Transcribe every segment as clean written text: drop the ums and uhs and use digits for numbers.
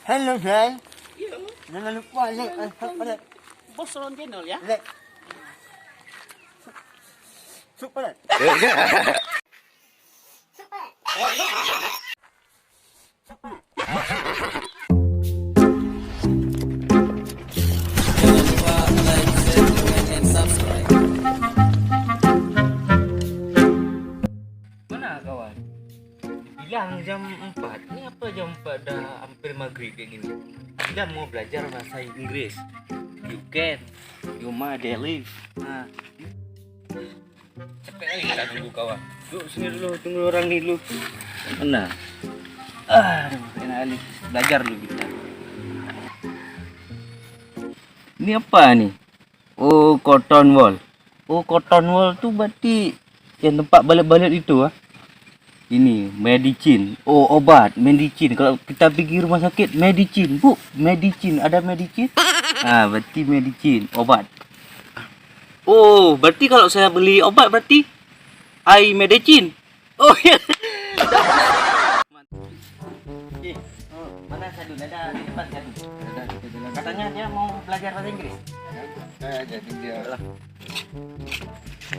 Hello, Jai. Iya. Jangan lupa like. Bos Ron Channel ya. Like. Super. Mana kawan? Bilang jam 4. Ini apa jam 4 dah hampir maghrib kayak gini. Kita mau belajar bahasa Inggris. You can. You might live. Nah. Capek lagi kita tunggu kawan. Duduk sini dulu, tunggu orang ni dulu. Mana? Aduh, enak kali. Belajar dulu kita. Ini apa nih? Oh, cotton wool. Oh, cotton wool tu berarti yang tempat balik-balik itu ah. Ini medicine. Oh, obat, medicine. Kalau kita pergi rumah sakit, medicine. Bu, medicine. Ada medicine? Berarti medicine, obat. Oh, berarti kalau saya beli obat berarti I medicine. Oh, ya. Mana Sadu? Ada di depan Sadu. Katanya dia mau belajar bahasa Inggris. Jadi dia.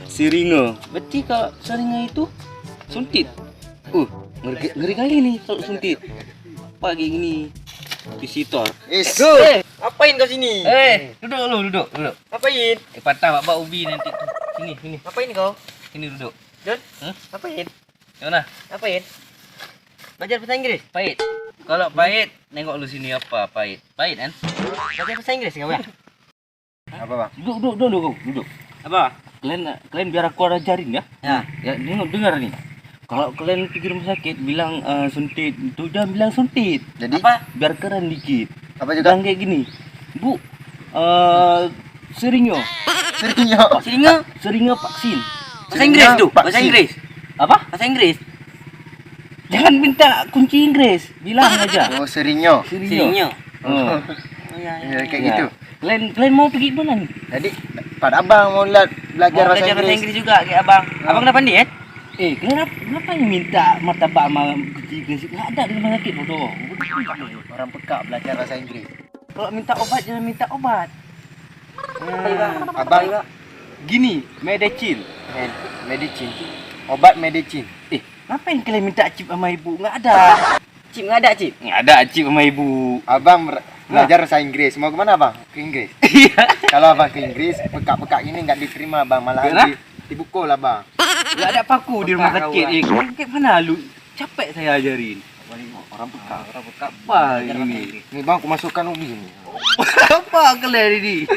Siringo. Berarti kalau siringo itu suntit. Ngeri kali nih kalau suntit. Pagi ini visitor. Go. Apain kau sini? Duduk. Apain? Patah bapak ubi nanti tuh. Sini. Apain kau? Sini duduk. Don? Apain? Mana? Apain? Belajar bahasa Inggris? Pahit. Kalau pahit, nengok lu sini apa pahit. Pahit kan? Belajar bahasa Inggris kau ya? Apa, Bang? Duduk. Apa? Kalian biar aku ajarin ya. Ya, dengar nih. Kalau kalian pergi rumah sakit bilang suntit, itu udah bilang suntit. Jadi Apa? Biar keren dikit. apa juga? Bilang kayak gini. Bu, Siringo. Siringo vaksin. Bahasa Inggris tuh. Bahasa Vaksin. Inggris. Apa? Bahasa Inggris. Jangan minta kunci Inggris. Bilang aja. Oh, Serinyo. Sirinyo. Oh. Ya, kayak Ya. gitu. Kalian mau pergi mana nih? Jadi pada Abang mau belajar bahasa Inggris. juga kayak abang. Abang dapat nih Kalian ngapain minta martabak sama kunci Inggris? Nggak ada di rumah sakit bodoh. Orang peka belajar bahasa Inggris. Kalau minta obat jangan minta obat. Abang Gini, medicine. medicine. Obat medicine. Ngapain kalian minta chip sama ibu? Nggak ada. Cip nggak ada cip. Nggak ada chip sama ibu. Abang belajar bahasa Inggris. Mau kemana, Bang? Ke Inggris. Kalau Abang ke Inggris, pekak-pekak ini nggak diterima, Bang. Malah dibukul, Abang. Nggak ada paku di rumah sakit. Kayak mana lu? Capek saya ajarin. Orang peka. Apa ini? Nih, Bang, aku masukkan ubi ini. Apa kalian ini?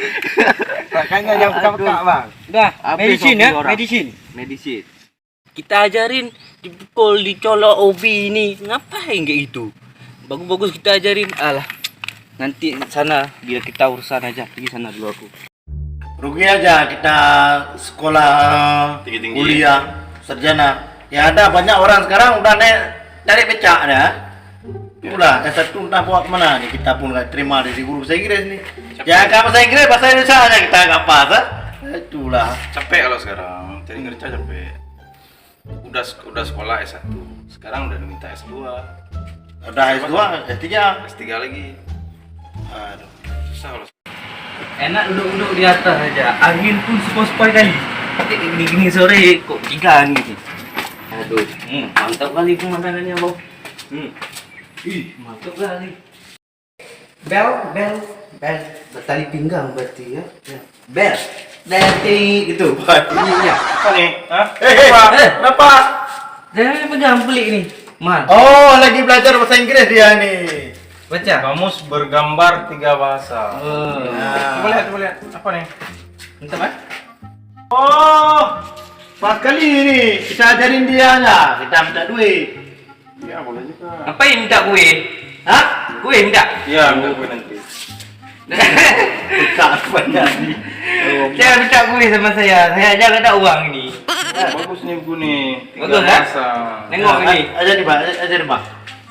Makanya yang pekak-pekak, Bang. Udah, Habis medicine hobi ya, orang. medicine. Kita ajarin dipukul, dicolok obi ini. Ngapain kayak gitu? Bagus-bagus kita ajarin. Alah. Nanti sana biar kita urusan aja. Pergi sana dulu aku. Rugi aja kita sekolah Tinggi-tinggi. kuliah sarjana. Ya ada banyak orang sekarang udah cari becak dah. Itulah S1 entah bawa kemana nih, kita pun nggak terima dari guru bahasa Inggris nih. Ya kalau bahasa Inggris bahasa Indonesia aja kita nggak pas. Itulah. Capek kalau sekarang cari kerja capek. Udah sekolah S1, sekarang udah minta S2, Udah S2, S3. S3 lagi. Aduh. Susah kalau Enak duduk-duduk di atas aja. Angin pun sepoi-sepoi kali. Tapi gini sore kok ikan gitu. Aduh, mantap kali pemandangannya, Bang. Mantap kali. Bel. Tali pinggang berarti ya. Bel. Dari itu. Iya. Apa nih? Hah? Kenapa? Jangan pegang pelik nih. Man. Oh, lagi belajar bahasa Inggris dia nih. Baca. kamus bergambar 3 bahasa. Coba lihat. Apa nih? Mantap kan? Oh, pas kali ini kita ajarin dia lah. Kita minta duit. Ya boleh juga. Ngapain minta kue? Hah? Kue minta? Iya, minta gue nanti. Kita apa jadi? Jangan minta kue sama saya. Saya aja nggak ada uang ini. Bagus nih buku nih. 3 Bagus, kan? bahasa. Tengok ini. Aja di bang.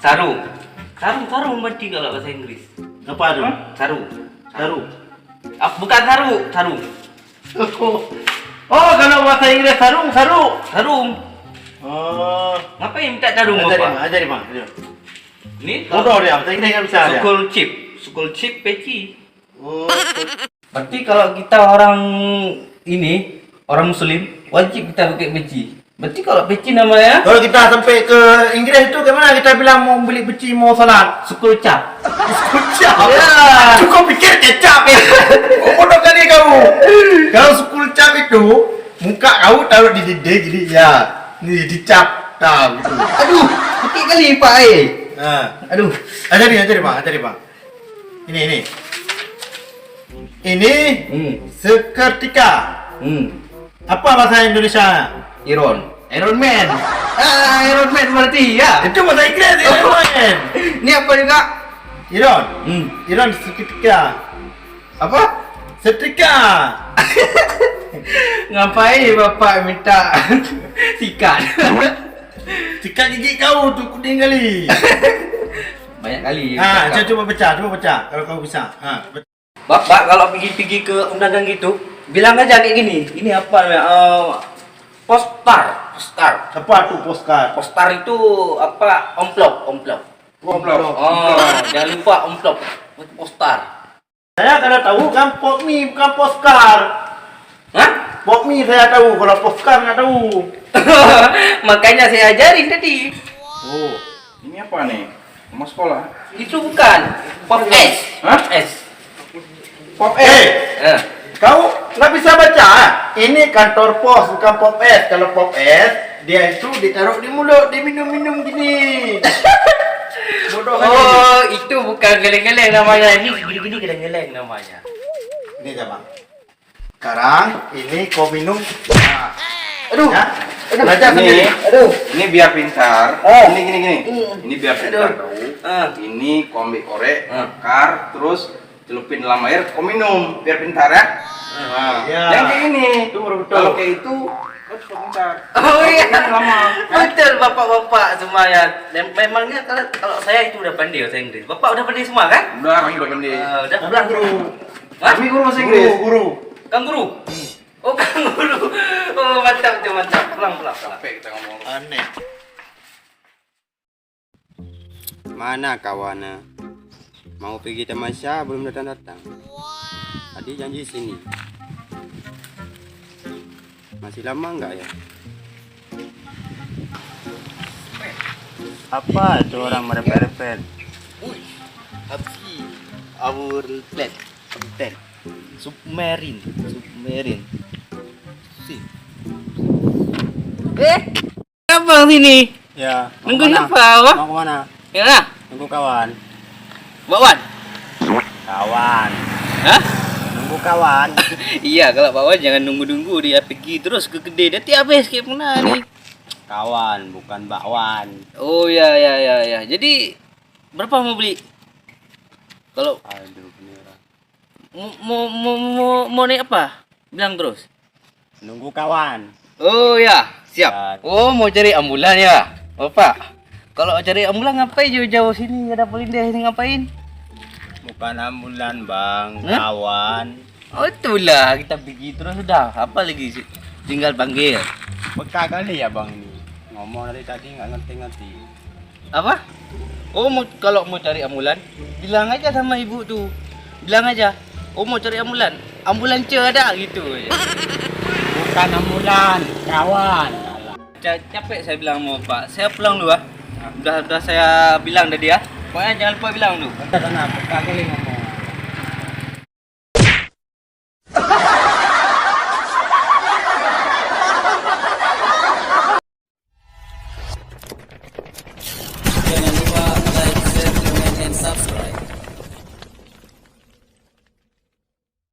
Sarung. Sarung berarti kalau bahasa Inggris. Apa tuh? Sarung. Bukan sarung. Oh, kalau bahasa Inggris sarung. Sarung. Oh, Ngapain minta sarung aja Bapak? di bang. Ini Bodoh dia, bahasa Inggris nggak bisa dia. School chip peci. Oh, Berarti kalau kita orang ini, orang muslim, wajib kita pakai peci. Berarti kalau peci namanya kalau kita sampai ke Inggris itu gimana kita bilang mau beli peci mau salat? school cap. Kecap. Ya. Kau pikir kecap ya? Oh, bodoh kali kamu. Kalau school cap itu muka kau taruh di dinding gini ya. Nih dicap, tak gitu. Aduh, sakit kali Pak Nah, Aduh. ajari bang. Ini. Ini seketika. Apa bahasa Indonesia? Iron Man. Iron Man berarti ya. Itu bahasa Inggris ya, man. Ini apa juga? Iron seketika. Apa? Setrika. Ngapain Bapak minta sikat? Sikat gigi kau tu kuning kali. Banyak kali. Coba pecah kalau kau bisa. Bapak kalau pergi ke undangan gitu, bilang aja kayak gini. Ini apa namanya? Postar. Apa tu postcard? Postar itu apa? Amplop. Oh, jangan lupa amplop. Postar. Saya kalau tahu kan pop mie bukan postcard. Hah? Pop mie saya tahu, kalau postcard nggak tahu. Makanya saya ajarin tadi. Oh, ini apa nih? Mau sekolah? Itu bukan pop S. Hah? S. Pop Kau nggak bisa baca? Ini kantor pos bukan pop es. Kalau pop es dia itu ditaruh di mulut, diminum gini. Bodoh kan? Oh, itu bukan geleng-geleng namanya. Ini gini-gini geleng-geleng namanya. Ini aja bang. Sekarang ini kau minum. Nah, Aduh. ya. Baca sendiri. Aduh. Ini biar pintar. Oh. Gini. Ini biar pintar Aduh. tahu. Ini kau ambil korek, bakar, terus celupin dalam air, kau minum biar pintar ya. Nah, Ya. jangan kayak gini. Itu baru betul. Kalau kayak itu, kau suka pintar. Oh iya. Lama. Betul bapak-bapak semuanya. Dan memangnya kalau saya itu udah pandai bahasa Inggris. Bapak udah pandai semua kan? Udah, kami udah pandai. Udah Bilang guru. Hah? Kami guru bahasa Inggris. Guru. Kang Guru. Oh, Kang Guru. Oh, mantap tuh, mantap. Pulang. Capek kita ngomong. Aneh. Mana kawannya? Mau pergi tamasya belum datang-datang. Tadi janji sini. Masih lama enggak ya? Apa itu orang merepet-repet? Api. Our plate. Hotel. Submarine. Si. Abang sini. Ya. Nunggu siapa? Mau kemana? Ya, Nunggu kawan. Bawan. Kawan. Hah? Nunggu kawan. Iya, kalau bawan jangan nunggu-nunggu dia pergi terus ke gede. Nanti habis kayak mana nih? Kawan, bukan bakwan. Oh ya. Jadi berapa mau beli? Kalau Aduh, beneran. mau naik apa? Bilang terus. Nunggu kawan. Oh ya, siap. Ya. Oh, mau cari ambulan ya, Bapak. Kalau cari ambulan ngapain jauh-jauh sini? Ada Polindes ini ngapain? Bukan ambulan, Bang. Hah? Kawan. Oh, itulah kita pergi terus sudah. Apa lagi sih? Tinggal panggil. Peka kali ya, Bang ini. Ngomong dari tadi nggak ngerti-ngerti. Apa? Oh, kalau mau cari ambulan, bilang aja sama ibu tuh. Bilang aja. Oh, mau cari ambulan. Ambulans ada gitu aja. Bukan ambulan, kawan. Capek saya bilang mau Pak. Saya pulang dulu ah. Udah saya bilang tadi ya. Pokoknya jangan lupa bilang dulu. Kenapa? Peka kali ngomong.